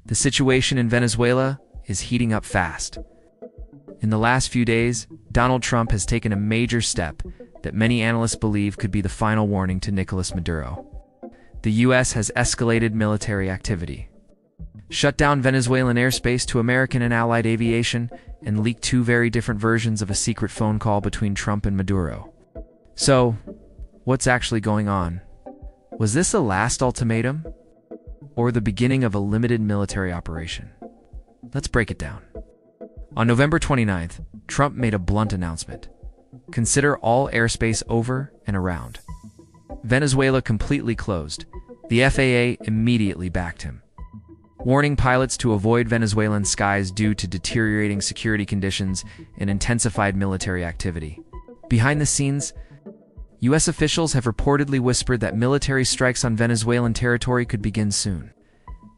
The situation in Venezuela is heating up fast. In the last few days, Donald Trump has taken a major step that many analysts believe could be the final warning to Nicolas Maduro. The U.S. has escalated military activity, shut down Venezuelan airspace to American and allied aviation, and leaked two very different versions of a secret phone call between Trump and Maduro. So, what's actually going on? Was this a last ultimatum, or the beginning of a limited military operation? Let's break it down. On November 29th, Trump made a blunt announcement. Consider all airspace over and around. Venezuela completely closed. The FAA immediately backed him, warning pilots to avoid Venezuelan skies due to deteriorating security conditions and intensified military activity. Behind the scenes, U.S. officials have reportedly whispered that military strikes on Venezuelan territory could begin soon.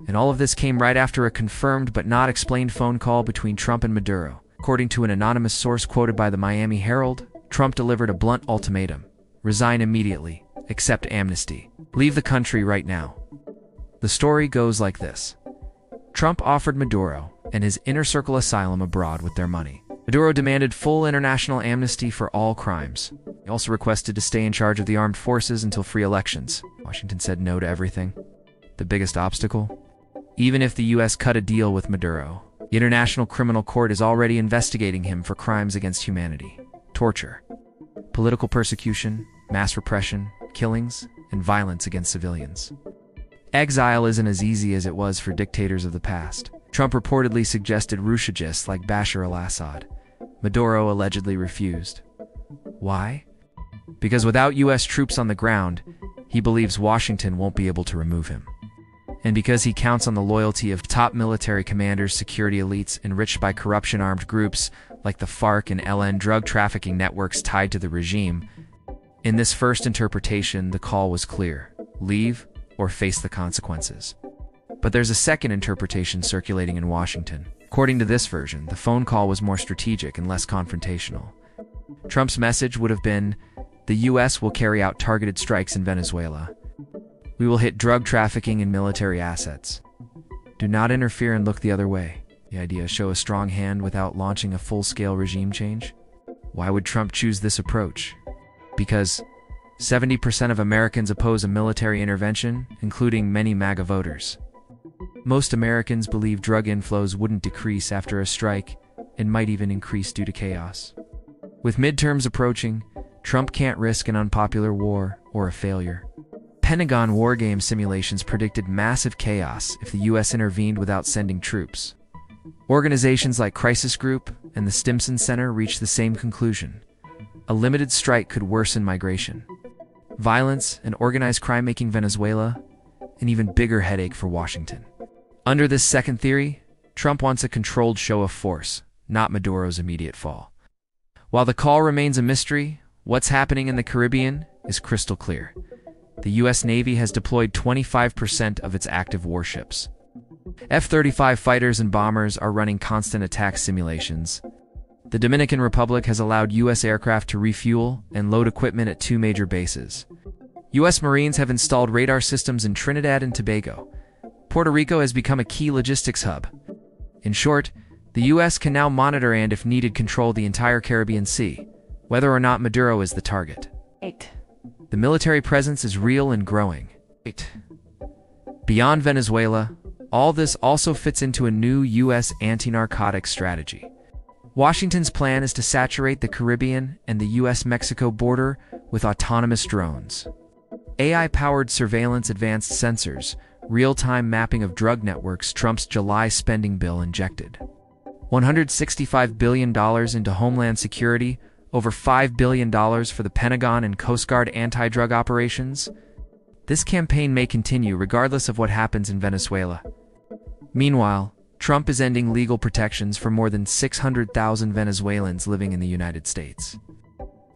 And all of this came right after a confirmed but not explained phone call between Trump and Maduro. According to an anonymous source quoted by the Miami Herald, Trump delivered a blunt ultimatum: resign immediately, accept amnesty, leave the country right now. The story goes like this. Trump offered Maduro and his inner circle asylum abroad with their money. Maduro demanded full international amnesty for all crimes. He also requested to stay in charge of the armed forces until free elections. Washington said no to everything. The biggest obstacle? Even if the U.S. cut a deal with Maduro, the International Criminal Court is already investigating him for crimes against humanity, torture, political persecution, mass repression, killings, and violence against civilians. Exile isn't as easy as it was for dictators of the past. Trump reportedly suggested refugees like Bashar al-Assad. Maduro allegedly refused. Why? Because without U.S. troops on the ground, he believes Washington won't be able to remove him. And because he counts on the loyalty of top military commanders, security elites enriched by corruption-armed groups like the FARC and LN drug trafficking networks tied to the regime. In this first interpretation, the call was clear: leave or face the consequences. But there's a second interpretation circulating in Washington. According to this version, the phone call was more strategic and less confrontational. Trump's message would have been, the U.S. will carry out targeted strikes in Venezuela. We will hit drug trafficking and military assets. Do not interfere and look the other way. The idea: show a strong hand without launching a full-scale regime change. Why would Trump choose this approach? Because 70% of Americans oppose a military intervention, including many MAGA voters. Most Americans believe drug inflows wouldn't decrease after a strike and might even increase due to chaos. With midterms approaching, Trump can't risk an unpopular war or a failure. Pentagon war game simulations predicted massive chaos if the U.S. intervened without sending troops. Organizations like Crisis Group and the Stimson Center reached the same conclusion. A limited strike could worsen migration, violence, and organized crime, making Venezuela an even bigger headache for Washington. Under this second theory, Trump wants a controlled show of force, not Maduro's immediate fall. While the call remains a mystery, what's happening in the Caribbean is crystal clear. The U.S. Navy has deployed 25% of its active warships. F-35 fighters and bombers are running constant attack simulations. The Dominican Republic has allowed U.S. aircraft to refuel and load equipment at two major bases. U.S. Marines have installed radar systems in Trinidad and Tobago. Puerto Rico has become a key logistics hub. In short, the U.S. can now monitor and, if needed, control the entire Caribbean Sea, whether or not Maduro is the target. The military presence is real and growing. Beyond Venezuela, all this also fits into a new U.S. anti-narcotics strategy. Washington's plan is to saturate the Caribbean and the U.S.-Mexico border with autonomous drones, AI-powered surveillance, advanced sensors, real-time mapping of drug networks. Trump's July spending bill injected $165 billion into Homeland Security, over $5 billion for the Pentagon and Coast Guard anti-drug operations. This campaign may continue regardless of what happens in Venezuela. Meanwhile, Trump is ending legal protections for more than 600,000 Venezuelans living in the United States.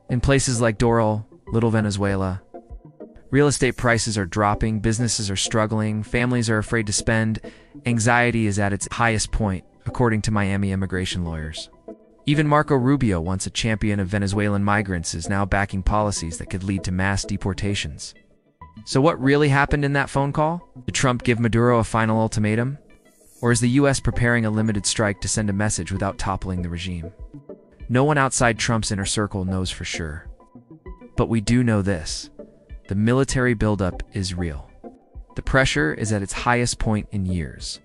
In places like Doral, Little Venezuela, real estate prices are dropping, businesses are struggling, families are afraid to spend, anxiety is at its highest point, according to Miami immigration lawyers. Even Marco Rubio, once a champion of Venezuelan migrants, is now backing policies that could lead to mass deportations. So what really happened in that phone call? Did Trump give Maduro a final ultimatum? Or is the US preparing a limited strike to send a message without toppling the regime? No one outside Trump's inner circle knows for sure. But we do know this: the military buildup is real. The pressure is at its highest point in years.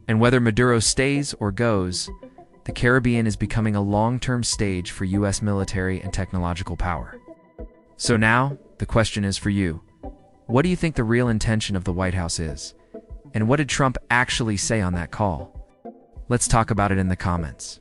And whether Maduro stays or goes, the Caribbean is becoming a long-term stage for US military and technological power. So now, the question is for you. What do you think the real intention of the White House is? And what did Trump actually say on that call? Let's talk about it in the comments.